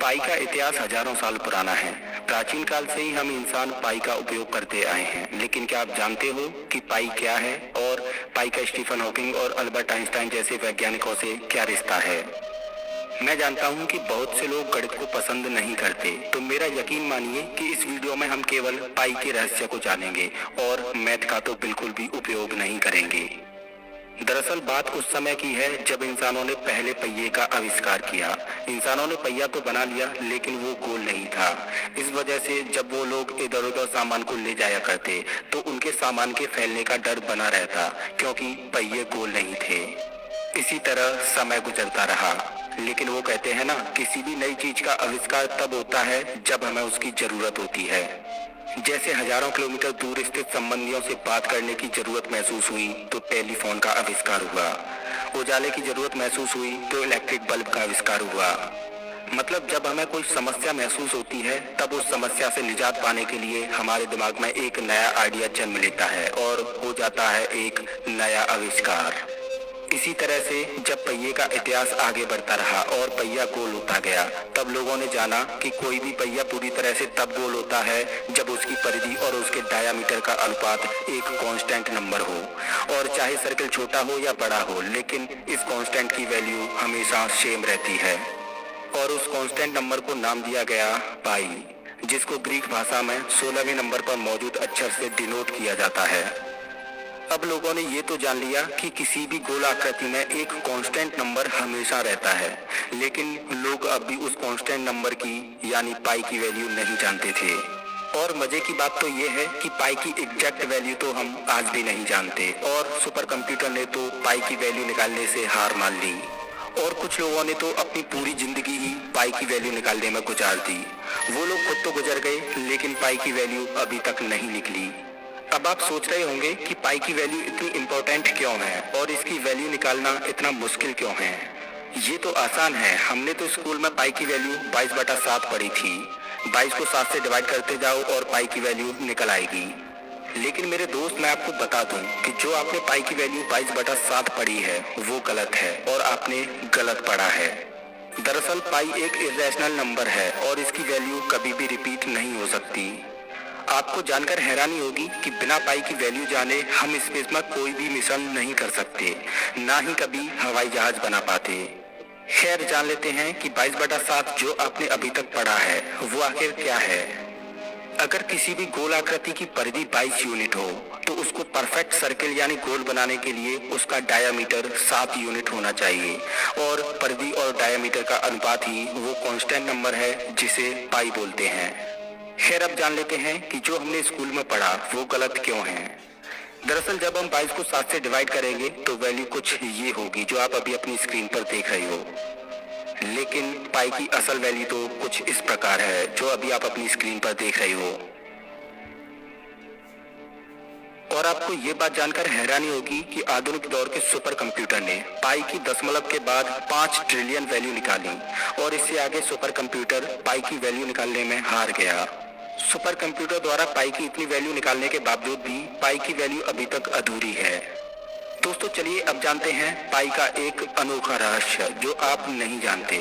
पाई का इतिहास हजारों साल पुराना है। प्राचीन काल से ही हम इंसान पाई का उपयोग करते आए हैं। लेकिन क्या आप जानते हो कि पाई क्या है और पाई का स्टीफन हॉकिंग और अल्बर्ट आइंस्टाइन जैसे वैज्ञानिकों से क्या रिश्ता है? मैं जानता हूं कि बहुत से लोग गणित को पसंद नहीं करते, तो मेरा यकीन मानिए कि इस वीडियो में हम केवल पाई के रहस्य को जानेंगे और मैथ का तो बिल्कुल भी उपयोग नहीं करेंगे। दरअसल बात उस समय की है जब इंसानों ने पहले पहिए का आविष्कार किया। इंसानों ने पहिया तो बना लिया, लेकिन वो गोल नहीं था। इस वजह से जब वो लोग इधर उधर सामान को ले जाया करते तो उनके सामान के फैलने का डर बना रहता, क्योंकि पहिए गोल नहीं थे। इसी तरह समय गुजरता रहा, लेकिन वो कहते हैं ना, किसी भी नई चीज का आविष्कार तब होता है जब हमें उसकी जरूरत होती है। जैसे हजारों किलोमीटर दूर स्थित संबंधियों से बात करने की जरूरत महसूस हुई तो टेलीफोन का आविष्कार हुआ। उजाले की जरूरत महसूस हुई तो इलेक्ट्रिक बल्ब का आविष्कार हुआ। मतलब जब हमें कोई समस्या महसूस होती है तब उस समस्या से निजात पाने के लिए हमारे दिमाग में एक नया आइडिया जन्म लेता है और हो जाता है एक नया आविष्कार। इसी तरह से जब पहिए का इतिहास आगे बढ़ता रहा और पहिया गोल होता गया, तब लोगों ने जाना कि कोई भी पहिया पूरी तरह से तब गोल होता है जब उसकी परिधि और उसके डायामीटर का अनुपात एक कांस्टेंट नंबर हो। और चाहे सर्कल छोटा हो या बड़ा हो, लेकिन इस कांस्टेंट की वैल्यू हमेशा सेम रहती है। और उस कांस्टेंट नंबर को नाम दिया गया पाई, जिसको ग्रीक भाषा में 16वें नंबर पर मौजूद अक्षर से डिनोट किया जाता है। अब लोगों ने ये तो जान लिया कि किसी भी गोल आकृति में एक कांस्टेंट नंबर हमेशा रहता है, लेकिन लोग अब भी उस कांस्टेंट नंबर की यानी पाई की वैल्यू नहीं जानते थे। और मजे की बात तो ये है कि पाई की एग्जैक्ट वैल्यू तो हम आज भी नहीं जानते, और सुपर कंप्यूटर ने तो पाई की वैल्यू निकालने से हार मान ली। और कुछ लोगों ने तो अपनी पूरी जिंदगी ही पाई की वैल्यू निकालने में गुजार दी। वो लोग खुद तो गुजर गए, लेकिन पाई की वैल्यू अभी तक नहीं निकली। अब आप सोच रहे होंगे कि पाई की वैल्यू इतनी इम्पोर्टेंट क्यों है और इसकी वैल्यू निकालना इतना मुश्किल क्यों है। ये तो आसान है, हमने तो स्कूल में पाई की वैल्यू 22/7 पढ़ी थी। 22 को 7 से डिवाइड करते जाओ और पाई की वैल्यू निकल आएगी। लेकिन मेरे दोस्त, मैं आपको बता दूं कि जो आपने पाई की वैल्यू 22/7 पढ़ी है वो गलत है और आपने गलत पढ़ा है। दरअसल पाई एक इरेशनल नंबर है और इसकी वैल्यू कभी भी रिपीट नहीं हो सकती। आपको जानकर हैरानी होगी कि बिना पाई की वैल्यू जाने हम स्पेस में कोई भी मिशन नहीं कर सकते, ना ही कभी हवाई जहाज बना पाते। खैर, जान लेते हैं कि 22/7 जो आपने अभी तक पढ़ा है वो आखिर क्या है। अगर किसी भी गोल आकृति की परिधि 22 यूनिट हो तो उसको परफेक्ट सर्किल यानी गोल बनाने के लिए उसका डायामीटर 7 यूनिट होना चाहिए, और परिधि और डायामीटर का अनुपात ही वो कांस्टेंट नंबर है जिसे पाई बोलते हैं। खैर, अब जान लेते हैं कि जो हमने स्कूल में पढ़ा वो गलत क्यों है। दरअसल जब हम 22 को 7 से डिवाइड करेंगे तो वैल्यू कुछ ये होगी जो आप अभी अपनी स्क्रीन पर देख रहे हो। लेकिन पाई की असल वैल्यू तो कुछ इस प्रकार है जो अभी आप अपनी स्क्रीन पर देख रहे हो। और आपको ये बात जानकर हैरानी होगी कि आधुनिक दौर के सुपर कंप्यूटर ने पाई की दशमलव के बाद 5 ट्रिलियन वैल्यू निकाली, और इससे आगे सुपर कंप्यूटर पाई की वैल्यू निकालने में हार गया। सुपर कंप्यूटर द्वारा पाई की इतनी वैल्यू निकालने के बावजूद भी पाई की वैल्यू अभी तक अधूरी है। दोस्तों, चलिए अब जानते हैं पाई का एक अनोखा रहस्य जो आप नहीं जानते।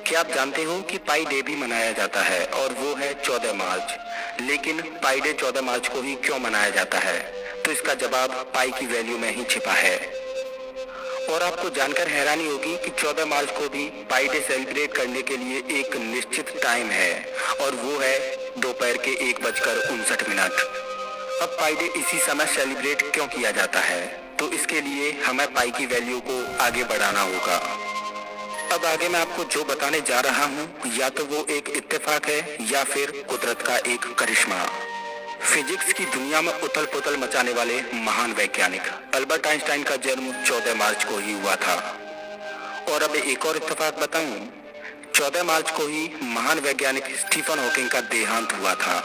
क्या आप जानते हो कि पाई डे भी मनाया जाता है और वो है 14 मार्च। लेकिन पाई डे 14 मार्च को ही क्यों मनाया जाता है? तो इसका जवाब पाई की वैल्यू में ही छिपा है। और आपको जानकर हैरानी होगी कि 14 मार्च को भी पाई डे सेलिब्रेट करने के लिए एक निश्चित टाइम है, और वो है दोपहर के 1:59। अब पाई डे इसी समय सेलिब्रेट क्यों किया जाता है? तो इसके लिए हमें पाई की वैल्यू को आगे बढ़ाना होगा। अब आगे मैं आपको जो बताने जा रहा हूँ, या तो वो एक इत्तेफाक है या फिर कुदरत का एक करिश्मा। फिजिक्स की दुनिया में उथल पुथल मचाने वाले महान वैज्ञानिक अल्बर्ट आइंस्टाइन का जन्म 14 मार्च को ही हुआ था। और अब एक और इत्तेफाक बताऊं, 14 मार्च को ही महान वैज्ञानिक स्टीफन हॉकिंग का देहांत हुआ था।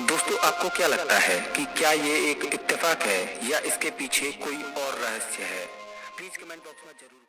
दोस्तों, आपको क्या लगता है कि क्या ये एक इत्तेफाक है या इसके पीछे कोई और रहस्य है? प्लीज कमेंट बॉक्स में जरूर